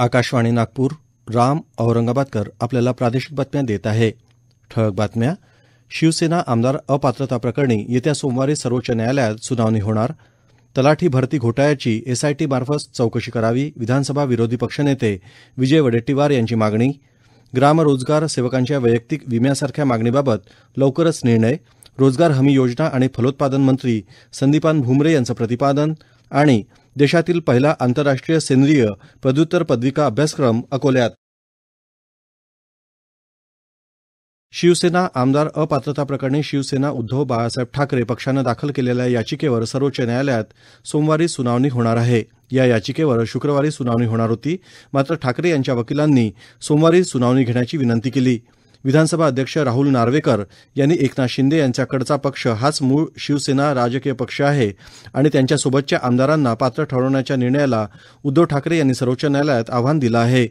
आकाशवाणी नागपूर. राम औरंगाबादकर आपल्याला प्रादेशिक बातम्या देत आहे. ठळक बातम्या. शिवसेना आमदार अपात्रता प्रकरणी येत्या सोमवारी सर्वोच्च न्यायालयात सुनावणी होणार. तलाठी भरती घोटाळ्याची एसआयटी मार्फत चौकशी करावी. विधानसभा विरोधी पक्षनेते विजय वडेट्टीवार यांची मागणी. ग्राम रोजगार सेवकांच्या वैयक्तिक विम्यासारख्या मागणीबाबत लवकरच निर्णय. रोजगार हमी योजना आणि फलोत्पादन मंत्री संदीपान भुमरे यांचं प्रतिपादन. आणि देशातील पहिला आंतरराष्ट्रीय सेंद्रिय पदव्युत्तर पदविका अभ्यासक्रम अकोल्यात. शिवसेना आमदार अपात्रता प्रकरणी शिवसेना उद्धव बाळासाहेब ठाकरे पक्षानं दाखल केलेल्या याचिकेवर सर्वोच्च न्यायालयात सोमवारी सुनावणी होणार आहे. या याचिकेवर शुक्रवारी सुनावणी होणार होती. मात्र ठाकरे यांच्या वकिलांनी सोमवारी सुनावणी घेण्याची विनंती केली. विधानसभा अध्यक्ष राहुल नार्वेकर यांनी एकनाथ शिंदे यांच्याकडचा पक्ष हाच मूळ शिवसेना राजकीय पक्ष आहे आणि त्यांच्यासोबतच्या आमदारांना पात्र ठरवण्याच्या निर्णयाला उद्धव ठाकरे यांनी सर्वोच्च न्यायालयात आव्हान दिलं आहे.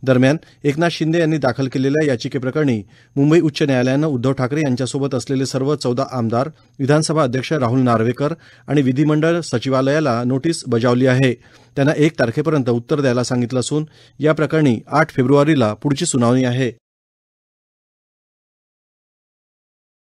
दरम्यान एकनाथ शिंदे यांनी दाखल केलेल्या याचिकेप्रकरणी मुंबई उच्च न्यायालयानं उद्धव ठाकरे यांच्यासोबत असलेले सर्व 14 आमदार, विधानसभा अध्यक्ष राहुल नार्वेकर आणि विधिमंडळ सचिवालयाला नोटीस बजावली आहे. त्यांना 1 तारखेपर्यंत उत्तर द्यायला सांगितलं असून या प्रकरणी 8 फेब्रुवारीला पुढची सुनावणी आहे.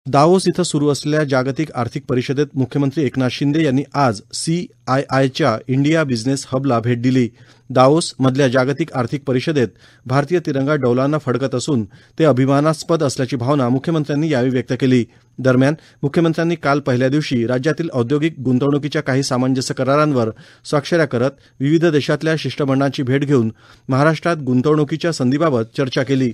दावोस इथं सुरू असलेल्या जागतिक आर्थिक परिषदेत मुख्यमंत्री एकनाथ शिंदे यांनी आज CIIच्या इंडिया बिझनेस हबला भेट दिली. दावोस मधल्या जागतिक आर्थिक परिषदेत भारतीय तिरंगा डौलांना फडकत असून ते अभिमानास्पद असल्याची भावना मुख्यमंत्र्यांनी यावेळी व्यक्त केली. दरम्यान मुख्यमंत्र्यांनी काल पहिल्या दिवशी राज्यातील औद्योगिक गुंतवणुकीच्या काही सामंजस्य करारांवर स्वाक्षऱ्या करत विविध देशातल्या शिष्टमंडळांची भेट घेऊन महाराष्ट्रात गुंतवणुकीच्या संधीबाबत चर्चा केली.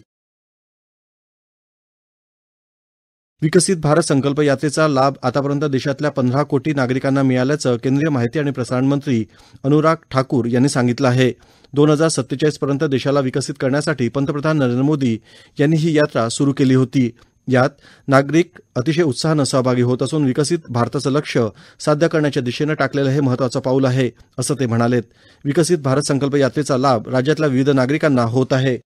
विकसित भारत संकल्प यात्रेचा लाभ आतापर्यंत देशातल्या 15 कोटी नागरिकांना मिळाल्याचं केंद्रीय माहिती आणि प्रसारण मंत्री अनुराग ठाकूर यांनी सांगितलं आहे. 2047 पर्यंत देशाला विकसित करण्यासाठी पंतप्रधान नरेंद्र मोदी यांनी ही यात्रा सुरू केली होती. यात नागरिक अतिशय उत्साहानं सहभागी होत असून विकसित भारताचं लक्ष्य साध्य करण्याच्या दिशेनं टाकलेलं हे महत्त्वाचं पाऊल आहे, असं ते म्हणालेत. विकसित भारत संकल्प यात्रेचा लाभ राज्यातल्या विविध नागरिकांना होत आहे.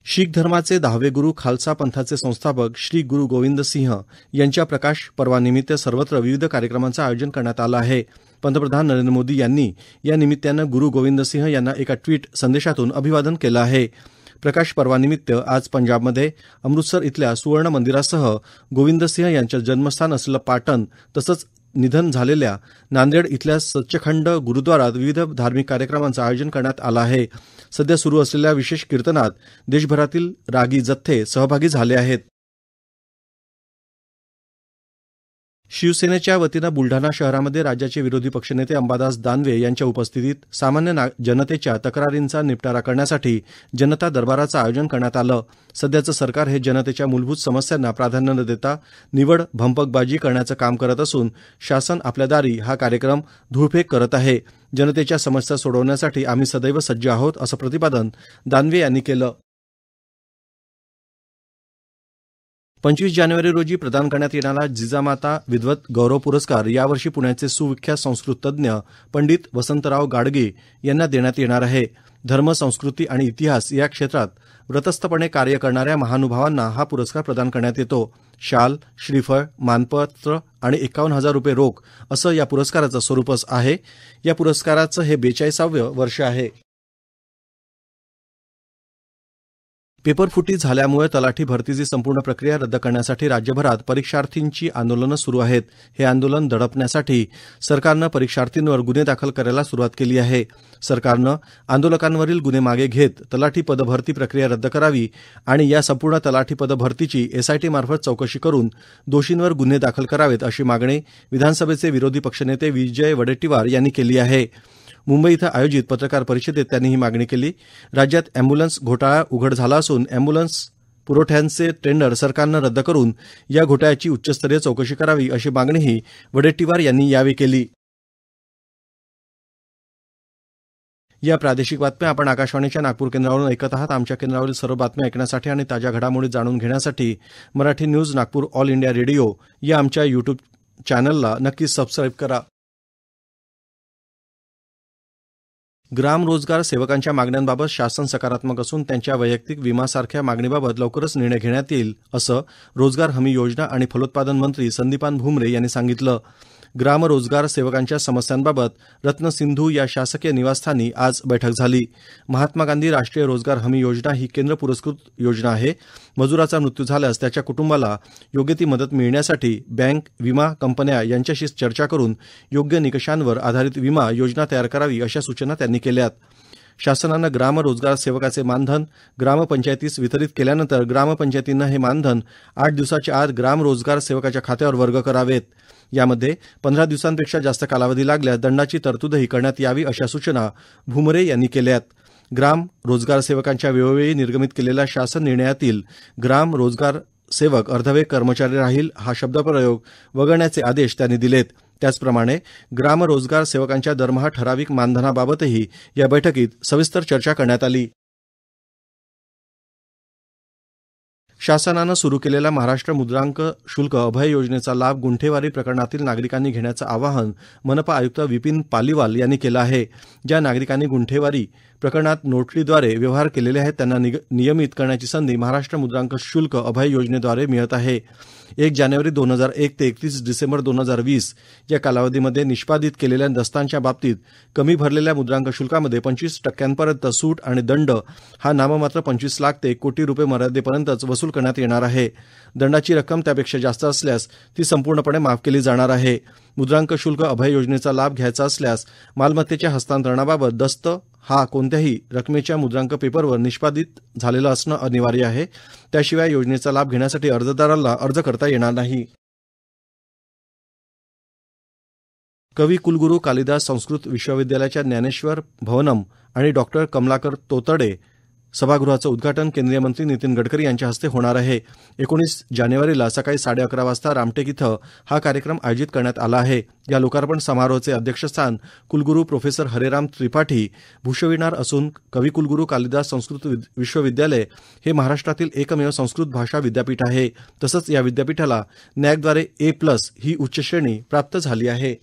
शीख धर्माचे 10वे गुरु खालसा पंथाचे संस्थापक श्री गुरु गोविंद सिंह यांच्या प्रकाश पर्वानिमित्त सर्वत्र विविध कार्यक्रमांचं आयोजन करण्यात आलं आहे. पंतप्रधान नरेंद्र मोदी यांनी या निमित्तानं गुरु गोविंद सिंह यांना एका ट्विट संदेशातून अभिवादन केलं आहे. प्रकाश पर्वानिमित्त आज पंजाबमध्ये अमृतसर इथल्या सुवर्ण मंदिरासह गोविंद सिंह यांचं जन्मस्थान असलेलं पाटण तसंच निधन झालेल्या नांदेड इथल्या सच्चखंड गुरुद्वारात विविध धार्मिक कार्यक्रमांचं आयोजन करण्यात आलं आहे. सध्या सुरू असलेल्या विशेष कीर्तनात देशभरातील रागी जथ्थे सहभागी झाले आहेत. शिवसेनेच्या वतीनं बुलढाणा शहरामध्ये राज्याचे विरोधी पक्षनेते अंबादास दानवे यांच्या उपस्थितीत सामान्य जनतेच्या तक्रारींचा निपटारा करण्यासाठी जनता दरबाराचं आयोजन करण्यात आलं. सध्याचं सरकार हे जनतेच्या मूलभूत समस्यांना प्राधान्य न देता निवड भंपकबाजी करण्याचं काम करत असून शासन आपल्या दारी हा कार्यक्रम धूळफेक करत आहे. जनतेच्या समस्या सोडवण्यासाठी आम्ही सदैव सज्ज आहोत, असं प्रतिपादन दानवे यांनी केलं. 25 जानेवारी रोजी प्रदान करण्यात येणारा जिजामाता विद्वत गौरव पुरस्कार यावर्षी पुण्याचे सुविख्यात संस्कृत तज्ज्ञ पंडित वसंतराव गाडगे यांना देण्यात येणार आहे. धर्म, संस्कृती आणि इतिहास या क्षेत्रात व्रतस्थपणे कार्य करणाऱ्या महानुभावांना हा पुरस्कार प्रदान करण्यात येतो. शाल, श्रीफळ, मानपत्र आणि 51,000 रुपये रोख असं या पुरस्काराचं स्वरूपच आहे. या पुरस्काराचं हे 42वे वर्ष आहे. पेपरफुटी झाल्यामुळे तलाठी भरतीची संपूर्ण प्रक्रिया रद्द करण्यासाठी राज्यभरात परीक्षार्थींची आंदोलनं सुरू आहेत. हे आंदोलन दडपण्यासाठी सरकारनं परीक्षार्थींवर गुन्हे दाखल करायला सुरुवात केली आहे. सरकारनं आंदोलकांवरील गुन्हे मागे घेत तलाठी पदभरती प्रक्रिया रद्द करावी आणि या संपूर्ण तलाठी पदभरतीची एसआयटी मार्फत चौकशी करून दोषींवर गुन्हे दाखल करावेत, अशी मागणी विधानसभेचे विरोधी पक्षनेते विजय वडेट्टीवार यांनी केली आहे. मुंबई इथं आयोजित पत्रकार परिषदेत त्यांनी ही मागणी केली. राज्यात अँब्युलन्स घोटाळा उघड झाला असून अँब्युलन्स पुरवठ्यांचे टेंडर सरकारनं रद्द करून या घोटाळ्याची उच्चस्तरीय चौकशी करावी, अशी मागणीही वडेट्टीवार यांनी यावेळी केली. या प्रादेशिक बातम्या आपण आकाशवाणीच्या नागपूर केंद्रावरून ऐकत आहात. आमच्या केंद्रावरील सर्व बातम्या ऐकण्यासाठी आणि ताज्या घडामोडी जाणून घेण्यासाठी Marathi news Nagpur all India radio या आमच्या यूट्यूब चॅनलला नक्की सबस्क्राईब करा. ग्राम रोजगार सेवकांच्या मागण्यांबाबत शासन सकारात्मक असून त्यांच्या वैयक्तिक विमासारख्या मागणीबाबत लवकरच निर्णय घेण्यात येईल, असं रोजगार हमी योजना आणि फलोत्पादन मंत्री संदीपान भुमरे यांनी सांगितलं. ग्राम रोजगार सेवकांच्या समस्यांबाबत रत्नसिंधू या शासकीय निवासस्थानी आज बैठक झाली. महात्मा गांधी राष्ट्रीय रोजगार हमी योजना ही केंद्र पुरस्कृत योजना आहे. मजुराचा मृत्यू झाल्यास त्याच्या कुटुंबाला योग्य ती मदत मिळण्यासाठी बँक, विमा कंपन्या यांच्याशी चर्चा करून योग्य निकषांवर आधारित विमा योजना तयार करावी अशा सूचना त्यांनी केल्यात. शासनानं ग्राम रोजगार सेवकाचे मानधन ग्रामपंचायतीस वितरित केल्यानंतर ग्रामपंचायतीनं हे मानधन 8 दिवसाच्या आत ग्राम रोजगार सेवकाच्या खात्यावर वर्ग करावेत. यामध्ये 15 दिवसांपेक्षा जास्त कालावधी लागल्यास दंडाची तरतूदही करण्यात यावी अशा सूचना भुमरे यांनी केल्यात. ग्राम रोजगार सेवकांच्या वेळोवेळी निर्गमित केलेल्या शासन निर्णयातील ग्राम रोजगार सेवक अर्धवेळ कर्मचारी राहील हा शब्दप्रयोग वगळण्याचे आदेश त्यांनी दिलेत. त्याचप्रमाणे ग्राम रोजगार सेवकांच्या दरमहा ठराविक मानधनाबाबतही या बैठकीत सविस्तर चर्चा करण्यात आली. शासनानं सुरू केलेल्या महाराष्ट्र मुद्रांक शुल्क अभय योजनेचा लाभ गुंठेवारी प्रकरणातील नागरिकांनी घेण्याचं आवाहन मनपा आयुक्त विपिन पालीवाल यांनी केलं आहे. ज्या नागरिकांनी गुंठेवारी प्रकरणात नोटरीद्वारे व्यवहार केलेले आहेत त्यांना नियमित करण्याची संधी महाराष्ट्र मुद्रांक शुल्क अभय योजनेद्वारे मिळत आहे. 1 जानेवारी 2001 ते 31 डिसेंबर 2020 या कालावधीमध्ये निष्पादित केलेल्या दस्तांच्या बाबतीत कमी भरलेल्या मुद्रांक शुल्कामध्ये 25% सूट आणि दंड हा नाममात्र 25 लाख ते 1 कोटी रुपये मर्यादेपर्यंतच वसूल करण्यात येणार आहे. दंडाची रक्कम त्यापेक्षा जास्त असल्यास ती संपूर्णपणे माफ केली जाणार आहे. मुद्रांक शुल्क अभय योजनेचा लाभ घ्यायचा असल्यास मालमत्तेच्या हस्तांतरणाबाबत दस्त हा कोणत्याही रकमेच्या मुद्रांक पेपरवर निष्पादित झालेला असणं अनिवार्य आहे. त्याशिवाय योजनेचा लाभ घेण्यासाठी अर्जदाराला अर्ज करता येणार नाही. कवी कुलगुरू कालिदास संस्कृत विश्वविद्यालयाच्या ज्ञानेश्वर भवनम आणि डॉक्टर कमलाकर तोतडे सभागृहाचं उद्घाटन केंद्रीय मंत्री नितीन गडकरी यांच्या हस्ते होणार आहे. 19 जानेवारीला सकाळी 11:30 वाजता रामटेक इथं हा कार्यक्रम आयोजित करण्यात आला आहे. या लोकार्पण समारोहाचे अध्यक्षस्थान कुलगुरू प्रोफेसर हरेराम त्रिपाठी भूषविणार असून कविकुलगुरू कालिदास संस्कृत विश्वविद्यालय हे महाराष्ट्रातील एकमेव संस्कृत भाषा विद्यापीठ आहे. तसंच या विद्यापीठाला नॅकद्वारे A+ ही उच्च श्रेणी प्राप्त झाली आहे.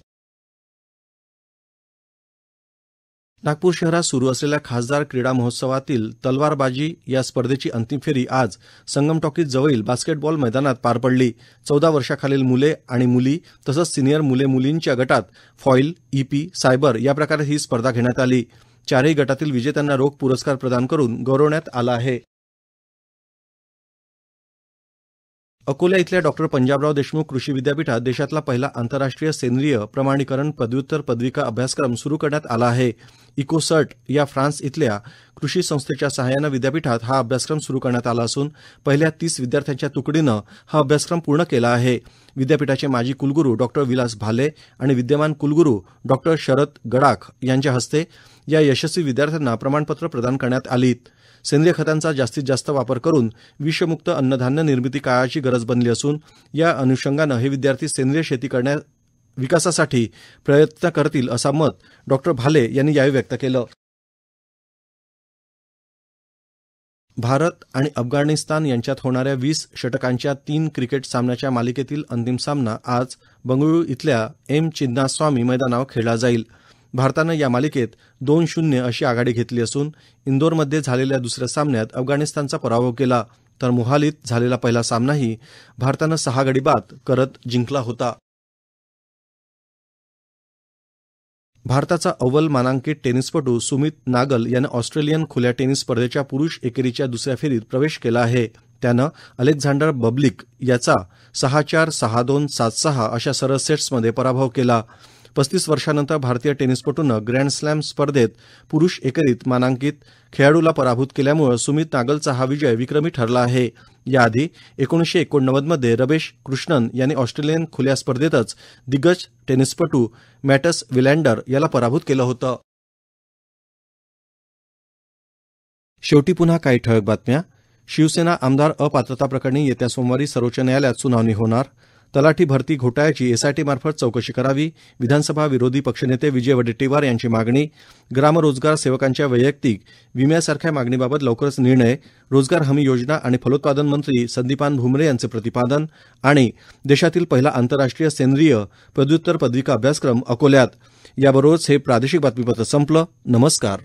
नागपूर शहरात सुरू असलेल्या खासदार क्रीडा महोत्सवातील तलवारबाजी या स्पर्धेची अंतिम फेरी आज संगम टॉकीज जवळील बास्केटबॉल मैदानात पार पडली. 14 वर्षाखालील मुले आणि मुली तसंच सिनियर मुले मुलींच्या गटात फॉईल, EP, सायबर या प्रकारे ही स्पर्धा घेण्यात आली. 4ही गटातील विजेत्यांना रोख पुरस्कार प्रदान करून गौरवण्यात आलं आहे. अकोला इथल्या डॉ. पंजाबराव देशमुख कृषी विद्यापीठात देशातला पहिला आंतरराष्ट्रीय सेंद्रिय प्रमाणीकरण पदव्युत्तर पदविका अभ्यासक्रम सुरू करण्यात आला आहे. इकोसर्ट या फ्रान्स इथल्या कृषी संस्थेच्या सहाय्यानं विद्यापीठात हा अभ्यासक्रम सुरू करण्यात आला असून पहिल्या 30 विद्यार्थ्यांच्या तुकडीनं हा अभ्यासक्रम पूर्ण केला आहे. विद्यापीठाचे माजी कुलगुरू डॉ. विलास भाले आणि विद्यमान कुलगुरू डॉ. शरद गडाख यांच्या हस्ते या यशस्वी विद्यार्थ्यांना प्रमाणपत्र प्रदान करण्यात आली. सेंद्रिय खतांचा जास्तीत जास्त वापर करून विषमुक्त अन्नधान्य निर्मिती काळाची गरज बनली असून या अनुषंगानं हे विद्यार्थी सेंद्रिय शेती विकासासाठी प्रयत्न करतील असा मत डॉ. भाले यांनी यावेळी व्यक्त केलं. भारत आणि अफगाणिस्तान यांच्यात होणाऱ्या 20 षटकांच्या 3 क्रिकेट सामन्याच्या मालिकेतील अंतिम सामना आज बंगळुरू इथल्या एम चिन्नास्वामी मैदानावर खेळला जाईल. भारतानं या मालिकेत 2-0 अशी आघाडी घेतली असून इंदोरमध्ये झालेल्या दुसऱ्या सामन्यात अफगाणिस्तानचा पराभव केला तर मोहालीत झालेला पहिला सामनाही भारतानं 6 गडी बाद करत जिंकला होता. भारताचा अव्वल मानांकित टेनिसपटू सुमित नागल यानं ऑस्ट्रेलियन खुल्या टेनिस स्पर्धेच्या पुरुष एकेरीच्या दुसऱ्या फेरीत प्रवेश केला आहे. त्यानं अलेक्झांडर बब्लिक याचा 6-4, 6-2, 7-6 अशा सरळ सेट्समध्ये पराभव केला. 35 वर्षांनंतर भारतीय टेनिसपटूनं ग्रँड स्लॅम स्पर्धेत पुरुष एकेरीत मानांकित खेळाडूला पराभूत केल्यामुळे सुमित नागलचा हा विजय विक्रमी ठरला आहे. याआधी 1989 मध्ये रमेश कृष्णन यांनी ऑस्ट्रेलियन खुल्या स्पर्धेतच दिग्गज टेनिसपटू मॅटस विलँडर याला पराभूत केलं होतं. शेवटी पुन्हा काही ठळक बातम्या. शिवसेना आमदार अपात्रता प्रकरणी येत्या सोमवारी सर्वोच्च न्यायालयात सुनावणी होणार. तलाठी भरती घोटाळ्याची SIT मार्फत चौकशी करावी. विधानसभा विरोधी पक्षनेते विजय वडेट्टीवार यांची मागणी. ग्रामरोजगार सेवकांच्या वैयक्तिक विम्यासारख्या मागणीबाबत लवकरच निर्णय. रोजगार हमी योजना आणि फलोत्पादन मंत्री संदीपान भुमरे यांचे प्रतिपादन. आणि देशातील पहिला आंतरराष्ट्रीय सेंद्रिय पदव्युत्तर पदविका अभ्यासक्रम अकोल्यात. याबरोबरच हे प्रादेशिक बातमीपत्र संपलं. नमस्कार.